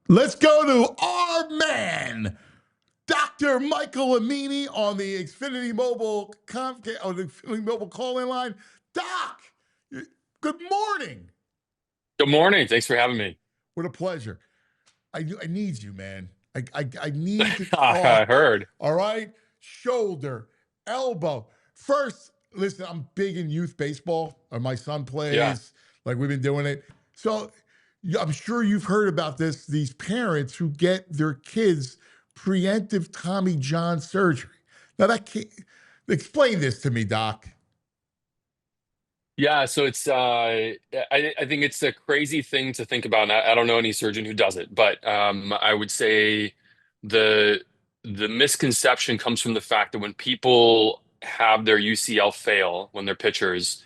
Let's go to our man, Dr. Michael Amini on the Xfinity Mobile on the Xfinity Mobile call-in line. Doc, good morning. Good morning. Thanks for having me. What a pleasure. I need you, man. I need to I talk. heard. All right, shoulder, elbow. First, listen, I'm big in youth baseball. My son Yeah. plays. Like we've been doing it. So I'm sure you've heard about this. These parents who get their kids preemptive Tommy John surgery. Now that can't, explain this to me, Doc. Yeah. So I think it's a crazy thing to think about. And I don't know any surgeon who does it, but I would say the the misconception comes from the fact that when people have their UCL fail when they're pitchers,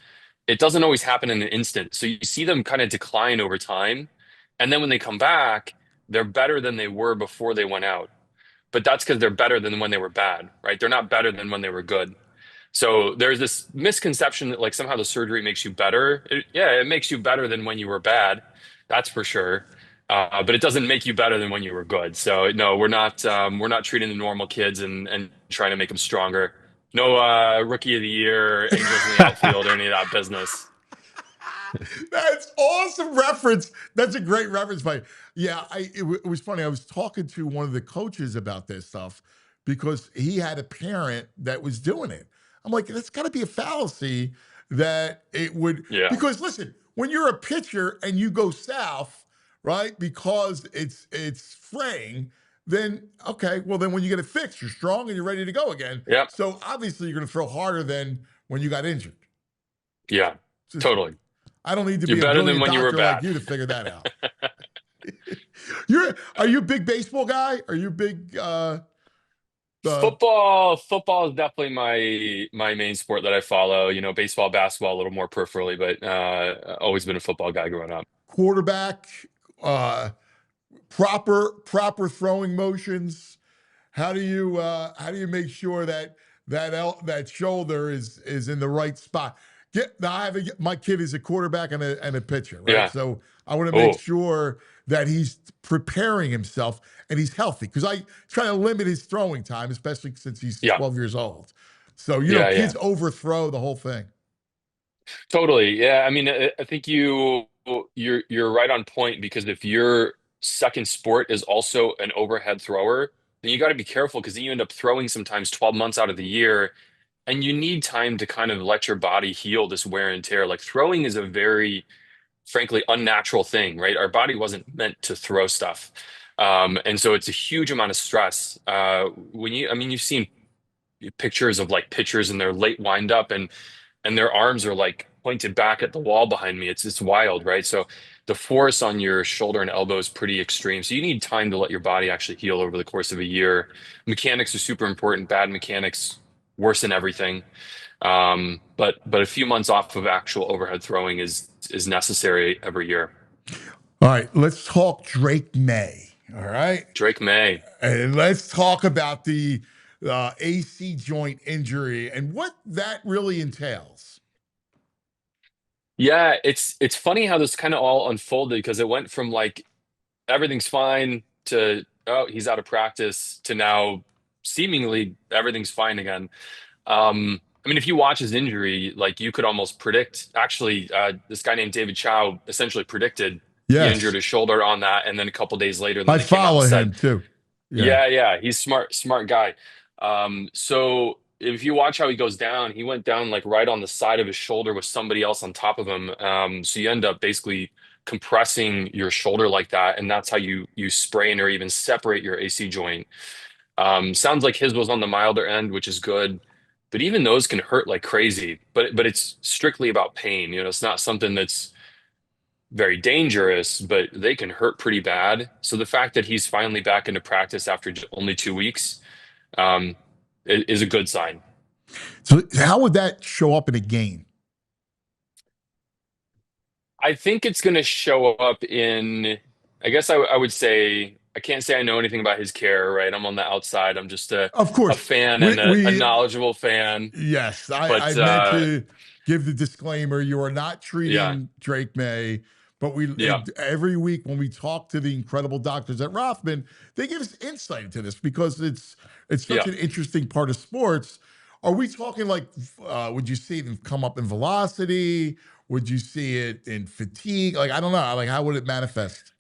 it doesn't always happen in an instant. So you see them kind of decline over time. And then when they come back, they're better than they were before they went out. But that's because they're better than when they were bad, right? They're not better than when they were good. So there's this misconception that like somehow the surgery makes you better. Yeah, it makes you better than when you were bad. That's for sure. But it doesn't make you better than when you were good. So no, we're not treating the normal kids and trying to make them stronger. No rookie of the year, angels in the outfield, or any of that business. That's awesome reference. That's a great reference, Mike. Yeah, it was funny. I was talking to one of the coaches about this stuff because he had a parent that was doing it. I'm like, that's got to be a fallacy that it would, Yeah. because listen, when you're a pitcher and you go south, right, because it's fraying, then okay, well then when you get it fixed, you're strong and you're ready to go again. Yep. So obviously you're going to throw harder than when you got injured. Yeah. Just Totally. I don't need to You're be a better than brilliant when you were doctor like bad. you to figure that out. Are you a big baseball guy? Are you a big uh Football is definitely my main sport that I follow. You know, baseball, basketball, a little more peripherally, but always been a football guy growing up. quarterback, uh proper throwing motions? How do you make sure that that shoulder is in the right spot? Get now my kid is a quarterback and a pitcher, right? Yeah. So I want to make Oh, sure that he's preparing himself and he's healthy because I try to limit his throwing time, especially since he's yeah. 12 years old. So Yeah, kids yeah. overthrow the whole thing. Totally. Yeah. I mean, I think you're right on point because if your second sport is also an overhead thrower, then you got to be careful because then you end up throwing sometimes 12 months out of the year, and you need time to kind of let your body heal this wear and tear. Like throwing is a very frankly unnatural thing, right? Our body wasn't meant to throw stuff. And so it's a huge amount of stress. I mean, you've seen pictures of like pitchers in their late windup and their arms are like pointed back at the wall behind me. It's wild, right? So the force on your shoulder and elbow is pretty extreme. So you need time to let your body actually heal over the course of a year. Mechanics are super important. Bad mechanics worsen everything. But a few months off of actual overhead throwing is necessary every year. All right, let's talk Drake May. All right. Drake May. And let's talk about the AC joint injury and what that really entails. Yeah, it's funny how this kind of all unfolded because it went from like everything's fine to oh, he's out of practice to now seemingly everything's fine again. I mean, if you watch his injury, like you could almost predict. Actually, this guy named David Chow essentially predicted he injured Yes, his shoulder on that, and then a couple days later, then I they came out and follow said, him too. Yeah. "Yeah, yeah, he's smart guy." So if you watch how he goes down, he went down like right on the side of his shoulder with somebody else on top of him. So you end up basically compressing your shoulder like that, and that's how you sprain or even separate your AC joint. Sounds like his was on the milder end, which is good. But even those can hurt like crazy. But it's strictly about pain. You know, it's not something that's very dangerous, but they can hurt pretty bad. So the fact that he's finally back into practice after only 2 weeks um, is a good sign. So how would that show up in a game? I think it's going to show up in, I guess I would say, I can't say I know anything about his care, right? I'm on the outside. I'm just Of a course, fan we and a we knowledgeable fan. yes, I But meant to give the disclaimer. You are not yeah, treating Drake May, But Yeah. every week when we talk to the incredible doctors at Rothman, they give us insight into this because it's such Yeah. an interesting part of sports. Are we talking like, would you see it come up in velocity? Would you see it in fatigue? Like, I don't know. Like, how would it manifest?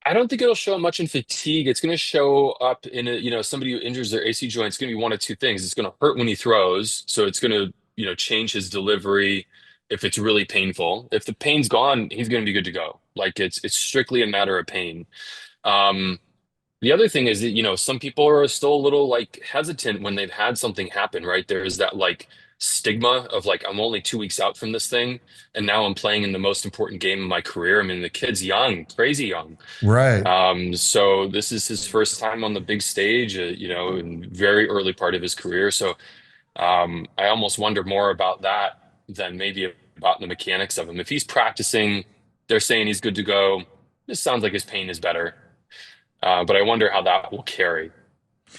I don't think it'll show up much in fatigue. It's going to show up in somebody who injures their AC joint. It's going to be one of two things. It's going to hurt when he throws, so it's going to, change his delivery if it's really painful. If the pain's gone, he's going to be good to go. Like it's strictly a matter of pain. Um, the other thing is that, some people are still a little like hesitant when they've had something happen, right? There's that like stigma of like, I'm only 2 weeks out from this thing, and now I'm playing in the most important game of my career. I mean, the kid's young, crazy young. Right. So this is his first time on the big stage, in very early part of his career. So I almost wonder more about that than maybe about the mechanics of him. If he's practicing, they're saying he's good to go. This sounds like his pain is better. But I wonder how that will carry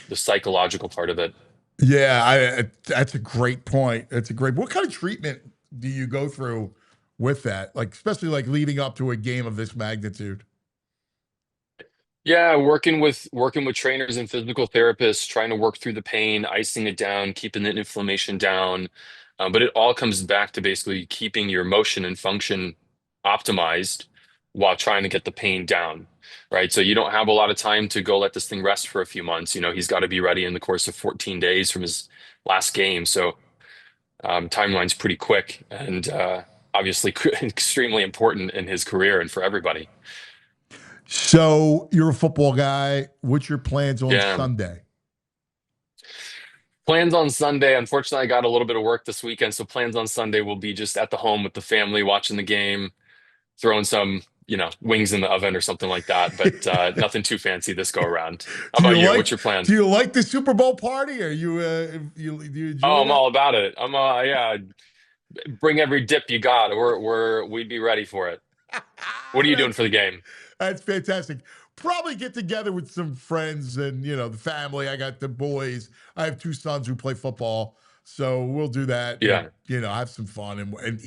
the psychological part of it. Yeah, that's a great point. That's a great. What kind of treatment do you go through with that? Like, especially like leading up to a game of this magnitude. Yeah, working with trainers and physical therapists, trying to work through the pain, icing it down, keeping the inflammation down. But it all comes back to basically keeping your motion and function optimized while trying to get the pain down, right? So you don't have a lot of time to go let this thing rest for a few months. He's got to be ready in the course of 14 days from his last game. So timeline's pretty quick and obviously extremely important in his career and for everybody. So you're a football guy. What's your plans on Yeah. Sunday? Plans on Sunday. Unfortunately, I got a little bit of work this weekend, so plans on Sunday will be just at the home with the family, watching the game, throwing some, wings in the oven or something like that. But nothing too fancy this go around. How Do you about you? What's like your plan? do you like the Super Bowl party? Are you do you Oh, enjoy I'm that? all about it. Yeah. Bring every dip you got. We'd be ready for it. What are you doing that's for the game? that's fantastic. Probably get together with some friends and the family. I got the boys. I have two sons who play football, so we'll do that and Yeah. have some fun and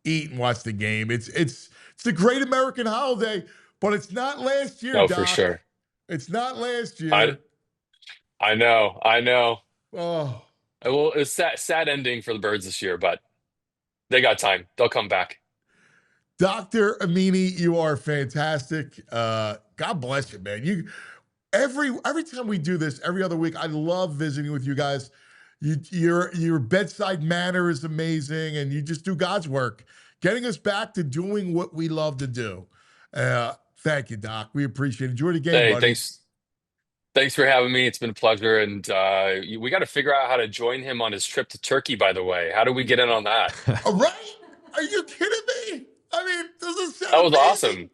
eat and watch the game. It's the great American holiday, but it's not last year, No, for Doc. sure. It's not last I year. I know. I know. Oh. Well, it's sad ending for the Birds this year, but they got time. They'll come back. Dr. Amini, you are fantastic. God bless you, man. Every time we do this, every other week, I love visiting with you guys. Your bedside manner is amazing, and you just do God's work, getting us back to doing what we love to do. Thank you, Doc. We appreciate it. Enjoy the game, Hey, buddy. thanks for having me. It's been a pleasure, and we got to figure out how to join him on his trip to Turkey. By the way, how do we get in on that? All right? Are you kidding me? I mean, does it That sound was amazing? awesome.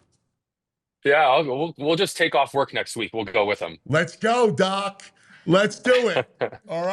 Yeah, we'll just take off work next week. We'll go with him. Let's go, Doc. Let's do it. All right.